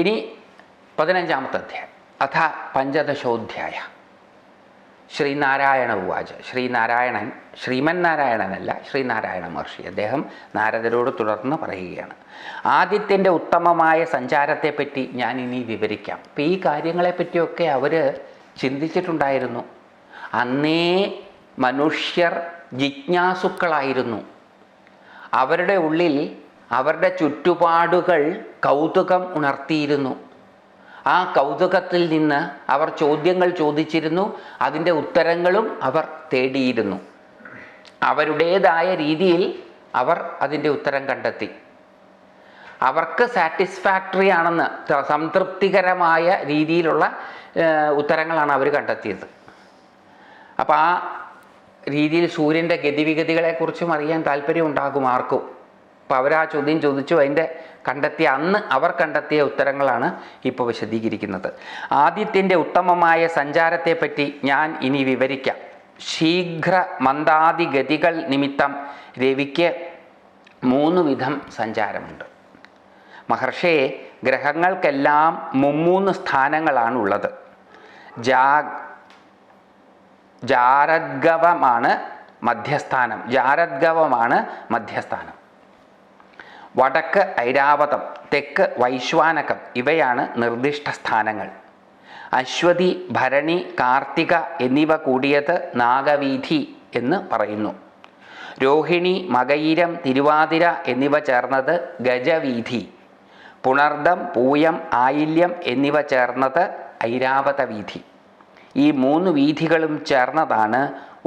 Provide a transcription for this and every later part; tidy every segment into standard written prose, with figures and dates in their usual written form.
ഇനി 15-ാമത്തെ അധ്യായം. അഥ പഞ്ചദശോധ്യായ. ശ്രീനാരായണ ഉവാച. ശ്രീമന്നാരായണനല്ല, ശ്രീനാരായണ മഹർഷി. അദ്ദേഹം നാരദരോട് തുടർന്ന് പറയുകയാണ്. ആദിത്യൻ്റെ ഉത്തമമായ സഞ്ചാരത്തെപ്പറ്റി ഞാൻ ഇനി വിവരിക്കാം. അപ്പം ഈ കാര്യങ്ങളെപ്പറ്റിയൊക്കെ അവർ ചിന്തിച്ചിട്ടുണ്ടായിരുന്നു. അന്നേ മനുഷ്യർ ജിജ്ഞാസുക്കളായിരുന്നു. അവരുടെ ഉള്ളിൽ അവരുടെ ചുറ്റുപാടുകൾ കൗതുകം ഉണർത്തിയിരുന്നു. ആ കൗതുകത്തിൽ നിന്ന് അവർ ചോദ്യങ്ങൾ ചോദിച്ചിരുന്നു. അതിൻ്റെ ഉത്തരങ്ങളും അവർ തേടിയിരുന്നു. അവരുടേതായ രീതിയിൽ അവർ അതിൻ്റെ ഉത്തരം കണ്ടെത്തി. അവർക്ക് സാറ്റിസ്ഫാക്ടറി ആണെന്ന്, സംതൃപ്തികരമായ രീതിയിലുള്ള ഉത്തരങ്ങളാണ് അവർ കണ്ടെത്തിയത്. അപ്പോൾ ആ രീതിയിൽ സൂര്യൻ്റെ ഗതിവിഗതികളെക്കുറിച്ചും അറിയാൻ താല്പര്യം ഉണ്ടാകും ആർക്കും. അപ്പോൾ അവരാ ചോദ്യം ചോദിച്ചു. അതിൻ്റെ അവർ കണ്ടെത്തിയ ഉത്തരങ്ങളാണ് ഇപ്പോൾ വിശദീകരിക്കുന്നത്. ആദിത്യൻ്റെ ഉത്തമമായ സഞ്ചാരത്തെപ്പറ്റി ഞാൻ ഇനി വിവരിക്കാം. ശീഘ്ര മന്ദാദി ഗതികൾ നിമിത്തം രവിക്ക് 3 വിധം സഞ്ചാരമുണ്ട്. മഹർഷിയെ, ഗ്രഹങ്ങൾക്കെല്ലാം 3 സ്ഥാനങ്ങളാണുള്ളത്. ജാരദ്ഗവമാണ് മധ്യസ്ഥാനം. വടക്ക് ഐരാവതം, തെക്ക് വൈശ്വാനകം ഇവയാണ് നിർദ്ദിഷ്ട സ്ഥാനങ്ങൾ. അശ്വതി, ഭരണി, കാർത്തിക എന്നിവ കൂടിയത് നാഗവീഥി എന്ന് പറയുന്നു. രോഹിണി, മകയിരം, തിരുവാതിര എന്നിവ ചേർന്നത് ഗജവീഥി. പുണർദം, പൂയം, ആയില്യം എന്നിവ ചേർന്നത് ഐരാവത വീഥി. ഈ 3 വീഥികളും ചേർന്നതാണ്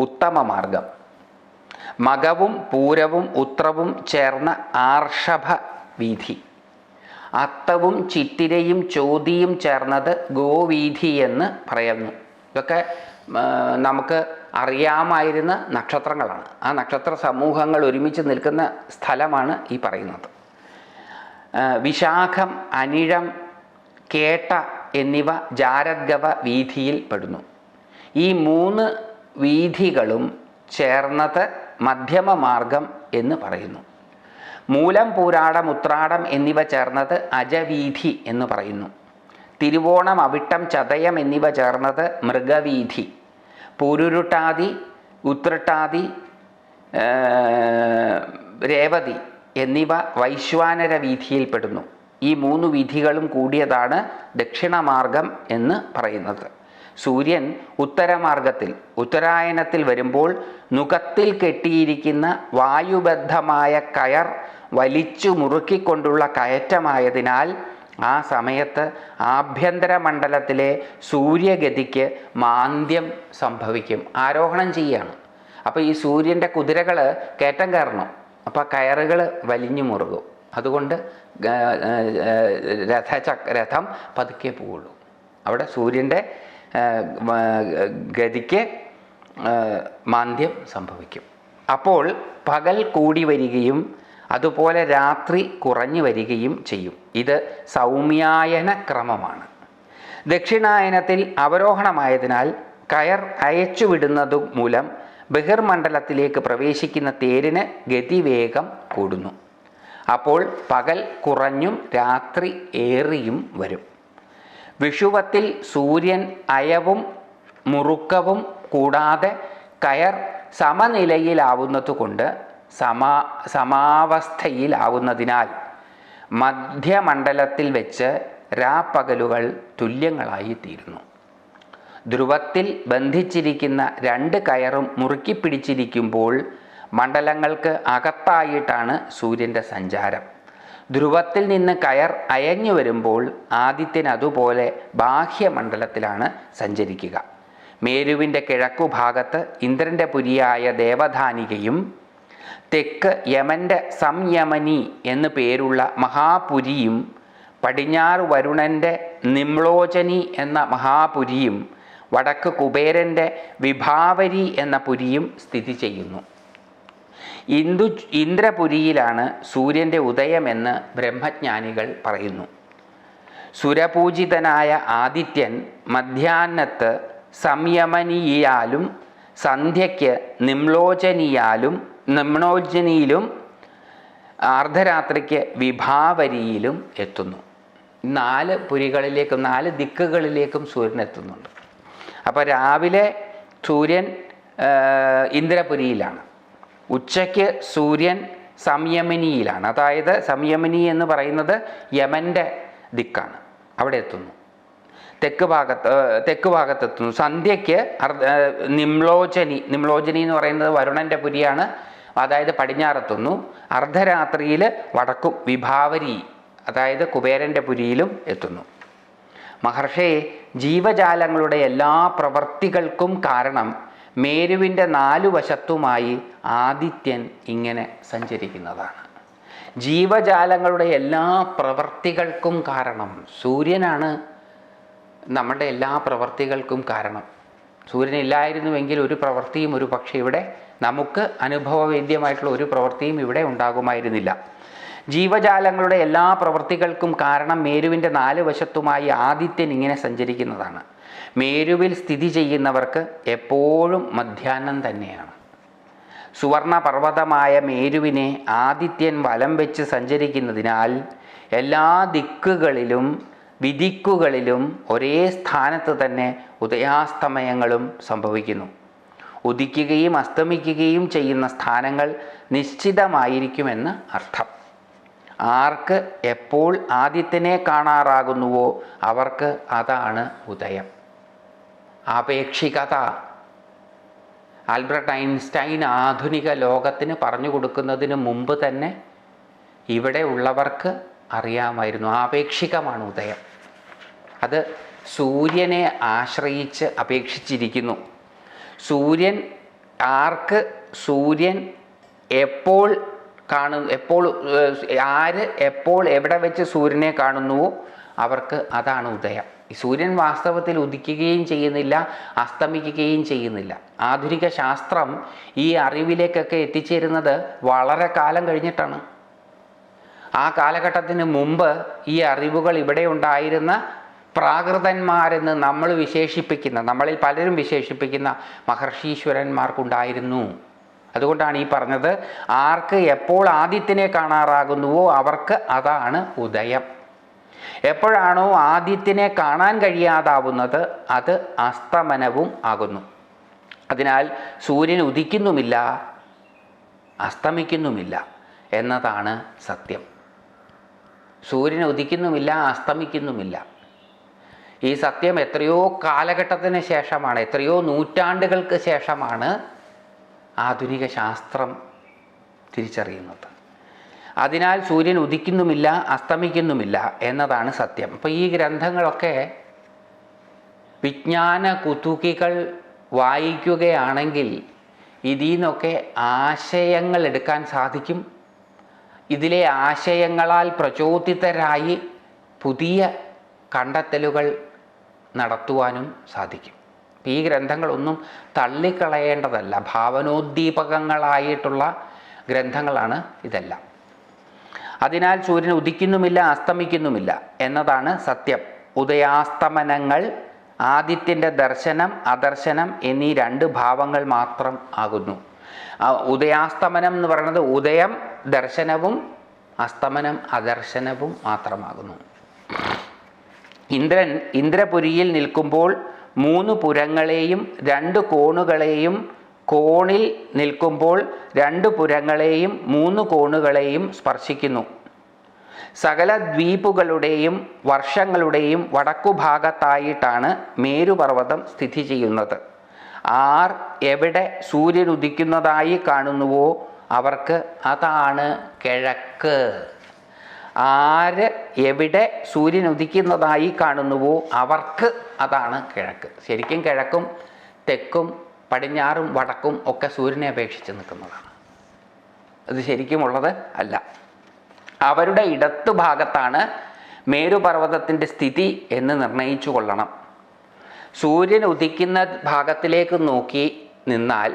ഉത്തമമാർഗം. മകവും പൂരവും ഉത്രവും ചേർന്ന ആർഷഭ വീഥി. അത്തവും ചിത്തിരയും ചോതിയും ചേർന്നത് ഗോവീഥി എന്ന് പറയുന്നു. ഇതൊക്കെ നമുക്ക് അറിയാമായിരുന്ന നക്ഷത്രങ്ങളാണ്. ആ നക്ഷത്ര സമൂഹങ്ങൾ ഒരുമിച്ച് നിൽക്കുന്ന സ്ഥലമാണ് ഈ പറയുന്നത്. വിശാഖം, അനിഴം, കേട്ട എന്നിവ ജാരദ്ഗവ വീഥിയിൽ പെടുന്നു. ഈ 3 വീഥികളും ചേർന്നത് മധ്യമമാർഗം എന്ന് പറയുന്നു. മൂലം, പൂരാടം, ഉത്രാടം എന്നിവ ചേർന്നത് അജവീഥി എന്ന് പറയുന്നു. തിരുവോണം, അവിട്ടം, ചതയം എന്നിവ ചേർന്നത് മൃഗവീഥി. പൂരുരുട്ടാതി, ഉത്രട്ടാതി, രേവതി എന്നിവ വൈശ്വാനര വീഥിയിൽപ്പെടുന്നു. ഈ 3 വീഥികളും കൂടിയതാണ് ദക്ഷിണമാർഗം എന്ന് പറയുന്നത്. സൂര്യൻ ഉത്തരമാർഗത്തിൽ ഉത്തരായനത്തിൽ വരുമ്പോൾ നുകത്തിൽ കെട്ടിയിരിക്കുന്ന വായുബദ്ധമായ കയർ വലിച്ചു മുറുക്കിക്കൊണ്ടുള്ള കയറ്റമായതിനാൽ ആ സമയത്ത് ആഭ്യന്തര മണ്ഡലത്തിലെ സൂര്യഗതിക്ക് മാന്ദ്യം സംഭവിക്കും. ആരോഹണം ചെയ്യുകയാണ്. അപ്പോൾ ഈ സൂര്യൻ്റെ കുതിരകൾ കയറ്റം കയറണം. അപ്പോൾ കയറുകൾ വലിഞ്ഞു മുറുകും. അതുകൊണ്ട് രഥം പതുക്കെ പോവുള്ളൂ. അവിടെ സൂര്യൻ്റെ ഗതിക്ക് മാന്ദ്യം സംഭവിക്കും. അപ്പോൾ പകൽ കൂടി വരികയും അതുപോലെ രാത്രി കുറഞ്ഞു വരികയും ചെയ്യും. ഇത് സൗമ്യായന ക്രമമാണ്. ദക്ഷിണായനത്തിൽ അവരോഹണമായതിനാൽ കയർ അയച്ചുവിടുന്നതു മൂലം ബഹിർമണ്ഡലത്തിലേക്ക് പ്രവേശിക്കുന്ന തേരിന് ഗതിവേഗം കൂടുന്നു. അപ്പോൾ പകൽ കുറഞ്ഞും രാത്രി ഏറിയും വരും. വിഷുവത്തിൽ സൂര്യൻ അയവും മുറുക്കവും കൂടാതെ കയർ സമനിലയിലാവുന്നതുകൊണ്ട് സമാവസ്ഥയിലാവുന്നതിനാൽ മധ്യമണ്ഡലത്തിൽ വെച്ച് രാപ്പകലുകൾ തുല്യങ്ങളായി തീരുന്നു. ധ്രുവത്തിൽ ബന്ധിച്ചിരിക്കുന്ന 2 കയറും മുറുക്കി പിടിച്ചിരിക്കുമ്പോൾ മണ്ഡലങ്ങൾക്ക് അകത്തായിട്ടാണ് സൂര്യൻ്റെ സഞ്ചാരം. ധ്രുവത്തിൽ നിന്ന് കയർ അയഞ്ഞു വരുമ്പോൾ ആദിത്യൻ അതുപോലെ ബാഹ്യമണ്ഡലത്തിലാണ് സഞ്ചരിക്കുക. മേരുവിൻ്റെ കിഴക്കുഭാഗത്ത് ഇന്ദ്രൻ്റെ പുരിയായ ദേവധാനികയും തെക്ക് യമൻ്റെ സംയമനി എന്നു പേരുള്ള മഹാപുരിയും പടിഞ്ഞാറ് വരുണൻ്റെ നിമ്ലോചനി എന്ന മഹാപുരിയും വടക്ക് കുബേരൻ്റെ വിഭാവരി എന്ന പുരിയും സ്ഥിതി ചെയ്യുന്നു. ഇന്ദ്രപുരിയിലാണ് സൂര്യൻ്റെ ഉദയമെന്ന് ബ്രഹ്മജ്ഞാനികൾ പറയുന്നു. സുരപൂജിതനായ ആദിത്യൻ മധ്യാഹ്നത്ത് സംയമനിയാലും സന്ധ്യയ്ക്ക് നിമ്ലോചനിയിലും അർദ്ധരാത്രിക്ക് വിഭാവരിയിലും എത്തുന്നു. 4 പുരികളിലേക്കും 4 ദിക്കുകളിലേക്കും സൂര്യൻ എത്തുന്നുണ്ട്. അപ്പോൾ രാവിലെ സൂര്യൻ ഇന്ദ്രപുരിയിലാണ്, ഉച്ചയ്ക്ക് സൂര്യൻ സംയമനിയിലാണ്. അതായത് സംയമനി എന്ന് പറയുന്നത് യമൻ്റെ ദിക്കാണ്, അവിടെ എത്തുന്നു. തെക്ക് ഭാഗത്തെത്തുന്നു. സന്ധ്യയ്ക്ക് നിമ്ലോചനി എന്ന് പറയുന്നത് വരുണൻ്റെ പുരിയാണ്, അതായത് പടിഞ്ഞാറെത്തുന്നു. അർദ്ധരാത്രിയിൽ വടക്കും വിഭാവരി, അതായത് കുബേരൻ്റെ പുരിയിലും എത്തുന്നു. മഹർഷേ, ജീവജാലങ്ങളുടെ എല്ലാ പ്രവൃത്തികൾക്കും കാരണം മേരുവിൻ്റെ 4 വശത്തുമായി ആദിത്യൻ ഇങ്ങനെ സഞ്ചരിക്കുന്നതാണ്. ജീവജാലങ്ങളുടെ എല്ലാ പ്രവൃത്തികൾക്കും കാരണം സൂര്യനാണ്. നമ്മുടെ എല്ലാ പ്രവൃത്തികൾക്കും കാരണം സൂര്യനില്ലായിരുന്നുവെങ്കിൽ ഒരു പ്രവൃത്തിയും ഒരു പക്ഷേ ഇവിടെ നമുക്ക് അനുഭവവേദ്യമായിട്ടുള്ള ഒരു പ്രവൃത്തിയും ഇവിടെ ഉണ്ടാകുമായിരുന്നില്ല. ജീവജാലങ്ങളുടെ എല്ലാ പ്രവൃത്തികൾക്കും കാരണം മേരുവിൻ്റെ 4 വശത്തുമായി ആദിത്യൻ ഇങ്ങനെ സഞ്ചരിക്കുന്നതാണ്. മേരുവിൽ സ്ഥിതി ചെയ്യുന്നവർക്ക് എപ്പോഴും മധ്യാഹ്നം തന്നെയാണ്. സുവർണ പർവ്വതമായ മേരുവിനെ ആദിത്യൻ വലം വെച്ച് സഞ്ചരിക്കുന്നതിനാൽ എല്ലാ ദിക്കുകളിലും വിദിക്കുകളിലും ഒരേ സ്ഥാനത്ത് തന്നെ ഉദയാസ്തമയങ്ങളും സംഭവിക്കുന്നു. ഉദിക്കുകയും അസ്തമിക്കുകയും ചെയ്യുന്ന സ്ഥാനങ്ങൾ നിശ്ചിതമായിരിക്കുമെന്ന് അർത്ഥം. ആർക്ക് എപ്പോൾ ആദിത്യനെ കാണാറാകുന്നുവോ അവർക്ക് അതാണ് ഉദയം. ആപേക്ഷികത ആൽബർട്ട് ഐൻസ്റ്റൈൻ ആധുനിക ലോകത്തിന് പറഞ്ഞു കൊടുക്കുന്നതിന് മുമ്പ് തന്നെ ഇവിടെ ഉള്ളവർക്ക് അറിയാമായിരുന്നു. ആപേക്ഷികമാണ് ഉദയം. അത് സൂര്യനെ ആശ്രയിച്ച് അപേക്ഷിച്ചിരിക്കുന്നു. സൂര്യൻ എപ്പോൾ ആര് എപ്പോൾ എവിടെ വെച്ച് സൂര്യനെ കാണുന്നുവോ അവർക്ക് അതാണ് ഉദയം. ഈ സൂര്യൻ വാസ്തവത്തിൽ ഉദിക്കുകയും ചെയ്യുന്നില്ല, അസ്തമിക്കുകയും ചെയ്യുന്നില്ല. ആധുനിക ശാസ്ത്രം ഈ അറിവിലേക്കൊക്കെ എത്തിച്ചേരുന്നത് വളരെ കാലം കഴിഞ്ഞിട്ടാണ്. ആ കാലഘട്ടത്തിന് മുമ്പ് ഈ അറിവുകൾ ഇവിടെ ഉണ്ടായിരുന്ന പ്രാകൃതന്മാരെന്ന് നമ്മളിൽ പലരും വിശേഷിപ്പിക്കുന്ന മഹർഷീശ്വരന്മാർക്കുണ്ടായിരുന്നു. അതുകൊണ്ടാണ് ഈ പറഞ്ഞത്, ആർക്ക് എപ്പോൾ ആദിത്യനെ കാണാറാകുന്നുവോ അവർക്ക് അതാണ് ഉദയം. എപ്പോഴാണോ ആദിത്യനെ കാണാൻ കഴിയാതാവുന്നത് അത് അസ്തമനവും ആകുന്നു. അതിനാൽ സൂര്യൻ ഉദിക്കുന്നുമില്ല, അസ്തമിക്കുന്നുമില്ല എന്നതാണ് സത്യം. സൂര്യൻ ഉദിക്കുന്നുമില്ല, അസ്തമിക്കുന്നുമില്ല. ഈ സത്യം എത്രയോ കാലഘട്ടത്തിന് ശേഷമാണ്, എത്രയോ നൂറ്റാണ്ടുകൾക്ക് ശേഷമാണ് ആധുനിക ശാസ്ത്രം തിരിച്ചറിയുന്നത്. അതിനാൽ സൂര്യൻ ഉദിക്കുന്നുമില്ല, അസ്തമിക്കുന്നുമില്ല എന്നതാണ് സത്യം. അപ്പോൾ ഈ ഗ്രന്ഥങ്ങളൊക്കെ വിജ്ഞാന കുതുകികൾ വായിക്കുകയാണെങ്കിൽ ഇതിൽ നിന്നൊക്കെ ആശയങ്ങൾ എടുക്കാൻ സാധിക്കും. ഇതിലെ ആശയങ്ങളാൽ പ്രചോദിതരായി പുതിയ കണ്ടെത്തലുകൾ നടത്തുവാനും സാധിക്കും. ഈ ഗ്രന്ഥങ്ങളൊന്നും തള്ളിക്കളയേണ്ടതല്ല, ഭാവനോദ്ദീപകങ്ങളായിട്ടുള്ള ഗ്രന്ഥങ്ങളാണ് ഇതെല്ലാം. അതിനാൽ സൂര്യൻ ഉദിക്കുന്നുമില്ല, അസ്തമിക്കുന്നുമില്ല എന്നതാണ് സത്യം. ഉദയാസ്തമനങ്ങൾ ആദിത്യൻ്റെ ദർശനം, അദർശനം എന്നീ 2 ഭാവങ്ങൾ മാത്രം ആകുന്നു. ഉദയാസ്തമനം എന്ന് പറയുന്നത് ഉദയം ദർശനവും അസ്തമനം അദർശനവും മാത്രമാകുന്നു. ഇന്ദ്രൻ ഇന്ദ്രപുരിയിൽ നിൽക്കുമ്പോൾ 3 പുരങ്ങളെയും 2 കോണുകളെയും, കോണിൽ നിൽക്കുമ്പോൾ 2 പുരങ്ങളെയും 3 കോണുകളെയും സ്പർശിക്കുന്നു. സകല ദ്വീപുകളുടെയും വർഷങ്ങളുടെയും വടക്കുഭാഗത്തായിട്ടാണ് മേരുപർവ്വതം സ്ഥിതി ചെയ്യുന്നത്. ആർ എവിടെ സൂര്യൻ ഉദിക്കുന്നതായി കാണുന്നുവോ അവർക്ക് അതാണ് കിഴക്ക്. ആര് എവിടെ സൂര്യൻ ഉദിക്കുന്നതായി കാണുന്നുവോ അവർക്ക് അതാണ് കിഴക്ക്. ശരിക്കും കിഴക്കും തെക്കും പടിഞ്ഞാറും വടക്കും ഒക്കെ സൂര്യനെ അപേക്ഷിച്ച് നിൽക്കുന്നതാണ്. അത് ശരിക്കുമുള്ളത് അല്ല. അവരുടെ ഇടത്തു ഭാഗത്താണ് മേരുപർവ്വതത്തിൻ്റെ സ്ഥിതി എന്ന് നിർണയിച്ചു കൊള്ളണം. സൂര്യൻ ഉദിക്കുന്ന ഭാഗത്തിലേക്ക് നോക്കി നിന്നാൽ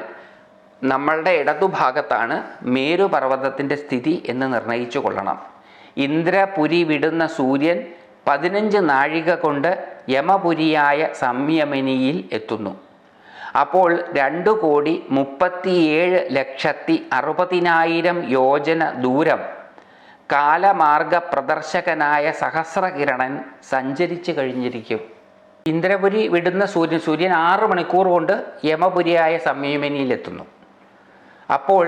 നമ്മളുടെ ഇടതുഭാഗത്താണ് മേരുപർവ്വതത്തിൻ്റെ സ്ഥിതി എന്ന് നിർണയിച്ചു കൊള്ളണം. ഇന്ദ്രപുരി വിടുന്ന സൂര്യൻ 15 നാഴിക കൊണ്ട് യമപുരിയായ സംയമനിയിൽ എത്തുന്നു. അപ്പോൾ 2,37,60,60,000 യോജന ദൂരം കാലമാർഗ പ്രദർശകനായ സഹസ്രകിരണൻ സഞ്ചരിച്ചു കഴിഞ്ഞിരിക്കും. ഇന്ദ്രപുരി വിടുന്ന സൂര്യൻ 6 മണിക്കൂർ കൊണ്ട് യമപുരിയായ സംയമനിയിലെത്തുന്നു. അപ്പോൾ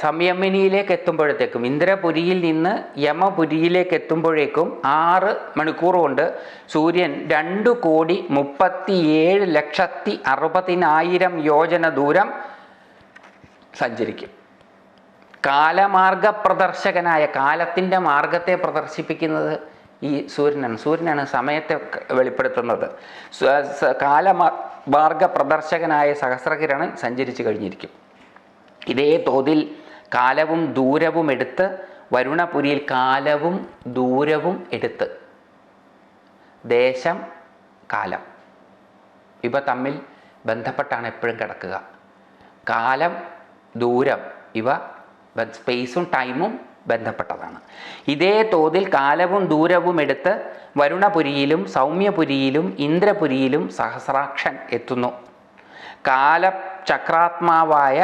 സംയമനിയിലേക്ക് എത്തുമ്പോഴത്തേക്കും, ഇന്ദ്രപുരിയിൽ നിന്ന് യമപുരിയിലേക്ക് എത്തുമ്പോഴേക്കും 6 മണിക്കൂർ കൊണ്ട് സൂര്യൻ 2,37,60,000 യോജന ദൂരം സഞ്ചരിക്കും. കാലമാർഗ പ്രദർശകനായ, കാലത്തിൻ്റെ മാർഗത്തെ പ്രദർശിപ്പിക്കുന്നത് ഈ സൂര്യനാണ് സമയത്തെ വെളിപ്പെടുത്തുന്നത്. കാലമാർഗ പ്രദർശകനായ സഹസ്രകിരണൻ സഞ്ചരിച്ചു കഴിഞ്ഞിരിക്കും. ഇതേ തോതിൽ കാലവും ദൂരവും എടുത്ത് വരുണപുരിയിൽ കാലവും ദൂരവും എടുത്ത്, ദേശം കാലം ഇവ തമ്മിൽ ബന്ധപ്പെട്ടാണ് എപ്പോഴും കിടക്കുക. കാലം ദൂരം ഇവ സ്പേസും ടൈമും ബന്ധപ്പെട്ടതാണ്. ഇതേ തോതിൽ കാലവും ദൂരവും എടുത്ത് വരുണപുരിയിലും സൗമ്യപുരിയിലും ഇന്ദ്രപുരിയിലും സഹസ്രാക്ഷൻ എത്തുന്നു. കാലചക്രാത്മാവായ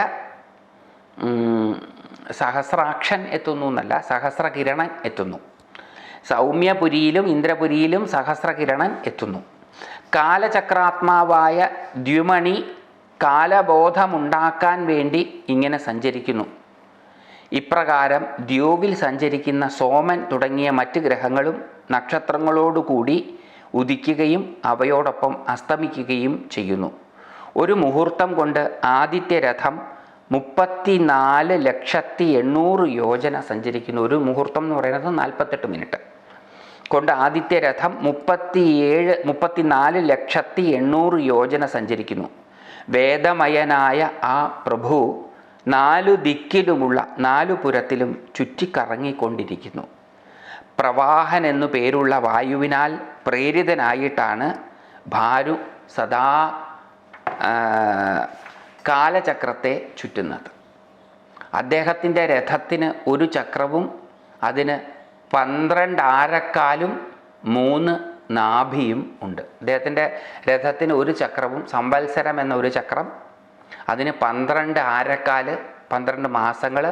സഹസ്രാക്ഷൻ എത്തുന്നു എന്നല്ല, സഹസ്രകിരണൻ എത്തുന്നു. സൗമ്യപുരിയിലും ഇന്ദ്രപുരിയിലും സഹസ്രകിരണൻ എത്തുന്നു. കാലചക്രാത്മാവായ ദ്യുമണി കാലബോധമുണ്ടാക്കാൻ വേണ്ടി ഇങ്ങനെ സഞ്ചരിക്കുന്നു. ഇപ്രകാരം ദ്യോവിൽ സഞ്ചരിക്കുന്ന സോമൻ തുടങ്ങിയ മറ്റ് ഗ്രഹങ്ങളും നക്ഷത്രങ്ങളോടുകൂടി ഉദിക്കുകയും അവയോടൊപ്പം അസ്തമിക്കുകയും ചെയ്യുന്നു. ഒരു മുഹൂർത്തം കൊണ്ട് ആദിത്യരഥം 34,800,000 യോജന സഞ്ചരിക്കുന്നു. ഒരു മുഹൂർത്തം എന്ന് പറയുന്നത് 48 മിനിറ്റ് കൊണ്ട് ആദിത്യരഥം 34,800,000 യോജന സഞ്ചരിക്കുന്നു. വേദമയനായ ആ പ്രഭു 4 ദിക്കിലുമുള്ള 4 പുരത്തിലും ചുറ്റിക്കറങ്ങിക്കൊണ്ടിരിക്കുന്നു. പ്രവാഹൻ എന്നു പേരുള്ള വായുവിനാൽ പ്രേരിതനായിട്ടാണ് ഭാരു സദാ കാലചക്രത്തെ ചുറ്റുന്നത്. അദ്ദേഹത്തിൻ്റെ രഥത്തിന് ഒരു ചക്രവും അതിന് 12 ആരക്കാലും 3 നാഭിയും ഉണ്ട്. അദ്ദേഹത്തിൻ്റെ രഥത്തിന് ഒരു ചക്രവും, സംവത്സരം എന്ന ഒരു ചക്രം, അതിന് 12 ആരക്കാല്, 12 മാസങ്ങൾ,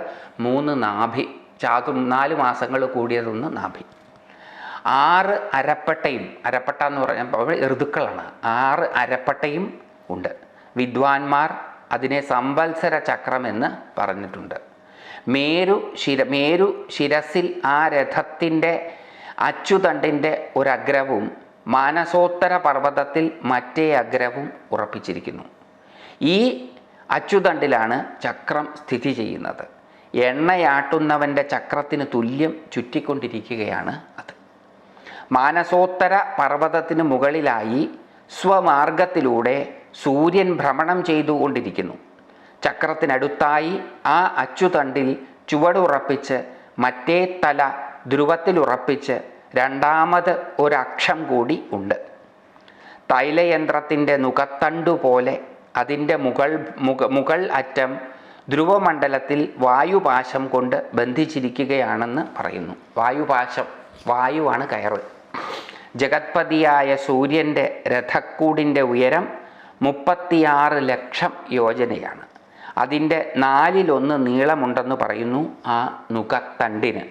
3 നാഭി, 4 മാസങ്ങൾ കൂടിയതൊന്ന് നാഭി. 6 അരപ്പട്ടയും, അരപ്പട്ട എന്ന് പറഞ്ഞാൽ ഋതുക്കളാണ്, 6 അരപ്പട്ടയും ഉണ്ട്. വിദ്വാൻമാർ അതിനെ സംവത്സര ചക്രമെന്ന് പറഞ്ഞിട്ടുണ്ട്. മേരു ശിരസിൽ ആ രഥത്തിൻ്റെ അച്ചുതണ്ടിൻ്റെ ഒരഗ്രവും മാനസോത്തര പർവ്വതത്തിൽ മറ്റേ അഗ്രവും ഉറപ്പിച്ചിരിക്കുന്നു. ഈ അച്ചുതണ്ടിലാണ് ചക്രം സ്ഥിതി ചെയ്യുന്നത്. എണ്ണയാട്ടുന്നവൻ്റെ ചക്രത്തിന് തുല്യം ചുറ്റിക്കൊണ്ടിരിക്കുകയാണ് അത്. മാനസോത്തര പർവ്വതത്തിന് മുകളിലായി സ്വമാർഗത്തിലൂടെ സൂര്യൻ ഭ്രമണം ചെയ്തുകൊണ്ടിരിക്കുന്നു. ചക്രത്തിനടുത്തായി ആ അച്ചുതണ്ടിൽ ചുവടുറപ്പിച്ച് മറ്റേ തല ധ്രുവത്തിലുറപ്പിച്ച് രണ്ടാമത് ഒരക്ഷം കൂടി ഉണ്ട്. തൈലയന്ത്രത്തിൻ്റെ നുകത്തണ്ടു പോലെ അതിൻ്റെ മുകൾ അറ്റം ധ്രുവമണ്ഡലത്തിൽ വായുപാശം കൊണ്ട് ബന്ധിച്ചിരിക്കുകയാണെന്ന് പറയുന്നു. വായുവാണ് കയറ്. ജഗത്പതിയായ സൂര്യൻ്റെ രഥക്കൂടിൻ്റെ ഉയരം 36 ലക്ഷം യോജനയാണ്. അതിൻ്റെ 4/1 നീളമുണ്ടെന്ന് പറയുന്നു ആ നുകത്തണ്ടിന്.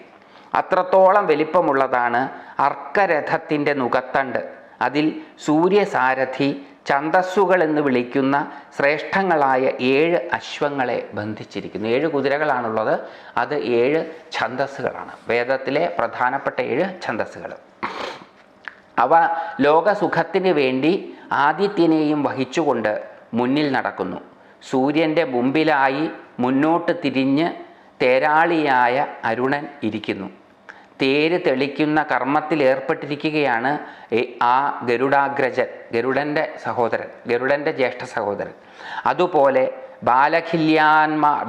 അത്രത്തോളം വലിപ്പമുള്ളതാണ് അർക്കരഥത്തിൻ്റെ നുകത്തണ്ട്. അതിൽ സൂര്യസാരഥി ഛന്ദസ്സുകൾ എന്ന് വിളിക്കുന്ന ശ്രേഷ്ഠങ്ങളായ 7 അശ്വങ്ങളെ ബന്ധിച്ചിരിക്കുന്നു. 7 കുതിരകളാണുള്ളത്, അത് 7 ഛന്ദസ്സുകളാണ്. വേദത്തിലെ പ്രധാനപ്പെട്ട 7 ഛന്ദസ്സുകൾ. അവ ലോകസുഖത്തിന് വേണ്ടി ആദിത്യനെയും വഹിച്ചുകൊണ്ട് മുന്നിൽ നടക്കുന്നു. സൂര്യൻ്റെ മുമ്പിലായി മുന്നോട്ട് തിരിഞ്ഞ് തേരാളിയായ അരുണൻ ഇരിക്കുന്നു. തേര് തെളിക്കുന്ന കർമ്മത്തിൽ ഏർപ്പെട്ടിരിക്കുകയാണ് ആ ഗരുഡാഗ്രജൻ, ഗരുഡൻ്റെ ജ്യേഷ്ഠ സഹോദരൻ. അതുപോലെ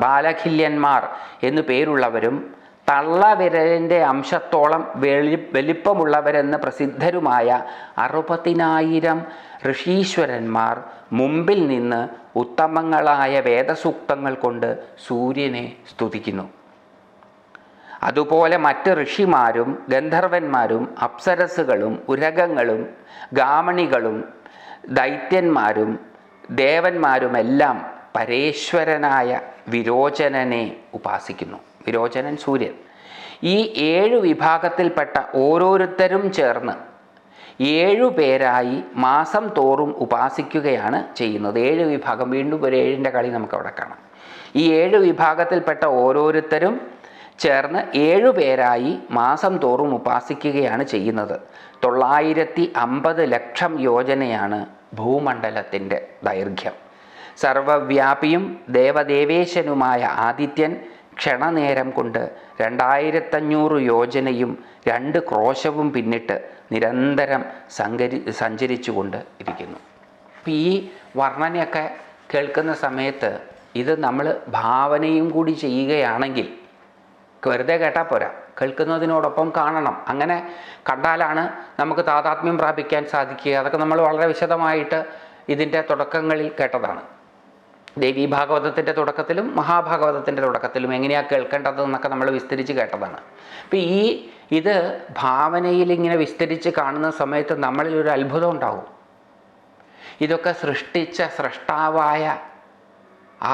ബാലഖില്യന്മാർ എന്നു പേരുള്ളവരും തള്ളവിരലിൻ്റെ അംശത്തോളം വലിപ്പമുള്ളവരെന്ന് പ്രസിദ്ധരുമായ 60,000 ഋഷീശ്വരന്മാർ മുമ്പിൽ നിന്ന് ഉത്തമങ്ങളായ വേദസൂക്തങ്ങൾ കൊണ്ട് സൂര്യനെ സ്തുതിക്കുന്നു. അതുപോലെ മറ്റ് ഋഷിമാരും ഗന്ധർവന്മാരും അപ്സരസുകളും ഉരകങ്ങളും ഗാമണികളും ദൈത്യന്മാരും ദേവന്മാരുമെല്ലാം പരേശ്വരനായ വിരോചനനെ ഉപാസിക്കുന്നു. വിരോചനൻ സൂര്യൻ. ഈ 7 വിഭാഗത്തിൽപ്പെട്ട ഓരോരുത്തരും ചേർന്ന് 7 പേരായി മാസം തോറും ഉപാസിക്കുകയാണ് ചെയ്യുന്നത്. 7 വിഭാഗം, വീണ്ടും ഒരു 7ൻ്റെ കളി നമുക്കവിടെ കാണാം. ഈ 7 വിഭാഗത്തിൽപ്പെട്ട ഓരോരുത്തരും ചേർന്ന് 7 പേരായി മാസം തോറും ഉപാസിക്കുകയാണ് ചെയ്യുന്നത്. 950 ലക്ഷം യോജനയാണ് ഭൂമണ്ഡലത്തിൻ്റെ ദൈർഘ്യം. സർവവ്യാപിയും ദേവദേവേശനുമായ ആദിത്യൻ ക്ഷണനേരം കൊണ്ട് 2500 യോജനയും 2 ക്രോശവും പിന്നിട്ട് നിരന്തരം സഞ്ചരിച്ചു കൊണ്ട് ഇരിക്കുന്നു. അപ്പം ഈ വർണ്ണനയൊക്കെ കേൾക്കുന്ന സമയത്ത് ഇത് നമ്മൾ ഭാവനയും കൂടി ചെയ്യുകയാണെങ്കിൽ, വെറുതെ കേട്ടാൽ പോരാ, കേൾക്കുന്നതിനോടൊപ്പം കാണണം. അങ്ങനെ കണ്ടാലാണ് നമുക്ക് താതാത്മ്യം പ്രാപിക്കാൻ സാധിക്കുക. അതൊക്കെ നമ്മൾ വളരെ വിശദമായിട്ട് ഇതിൻ്റെ തുടക്കങ്ങളിൽ കേട്ടതാണ്. ദേവീ ഭാഗവതത്തിൻ്റെ തുടക്കത്തിലും മഹാഭാഗവതത്തിൻ്റെ തുടക്കത്തിലും എങ്ങനെയാണ് കേൾക്കേണ്ടതെന്നൊക്കെ നമ്മൾ വിസ്തരിച്ച് കേട്ടതാണ്. അപ്പം ഇത് ഭാവനയിൽ ഇങ്ങനെ വിസ്തരിച്ച് കാണുന്ന സമയത്ത് നമ്മളിൽ ഒരു അത്ഭുതം ഉണ്ടാവും. ഇതൊക്കെ സൃഷ്ടിച്ച സ്രഷ്ടാവായ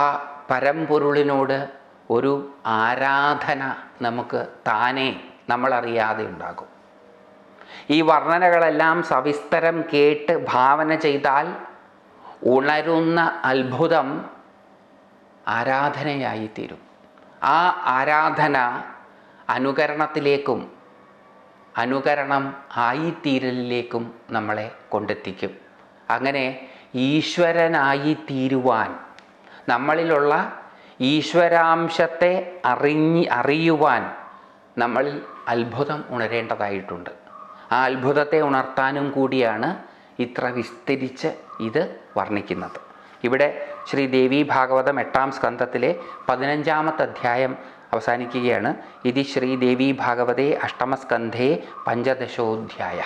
ആ പരമ്പൊരുളിനോട് ഒരു ആരാധന നമുക്ക് താനേ നമ്മളറിയാതെ ഉണ്ടാകും. ഈ വർണ്ണനകളെല്ലാം സവിസ്തരം കേട്ട് ഭാവന ചെയ്താൽ ഉണരുന്ന അത്ഭുതം ആരാധനയായിത്തീരും. ആ ആരാധന അനുകരണത്തിലേക്കും അനുകരണം ആയിത്തീരലിലേക്കും നമ്മളെ കൊണ്ടെത്തിക്കും. അങ്ങനെ ഈശ്വരനായിത്തീരുവാൻ, നമ്മളിലുള്ള ഈശ്വരാംശത്തെ അറിയുവാൻ നമ്മളിൽ അത്ഭുതം ഉണരേണ്ടതായിട്ടുണ്ട്. ആ അത്ഭുതത്തെ ഉണർത്താനും കൂടിയാണ് ഇത്ര വിസ്തരിച്ച് ഇത് വർണ്ണിക്കുന്നത്. ഇവിടെ ശ്രീ ദേവീ ഭാഗവതം 8-ാം സ്കന്ധത്തിലെ 15-ാമത്തെ അധ്യായം അവസാനിക്കുകയാണ്. ഇതി ശ്രീ ദേവീ ഭാഗവതേ 8-മസ്കന്ധേ 15-ഓധ്യായ.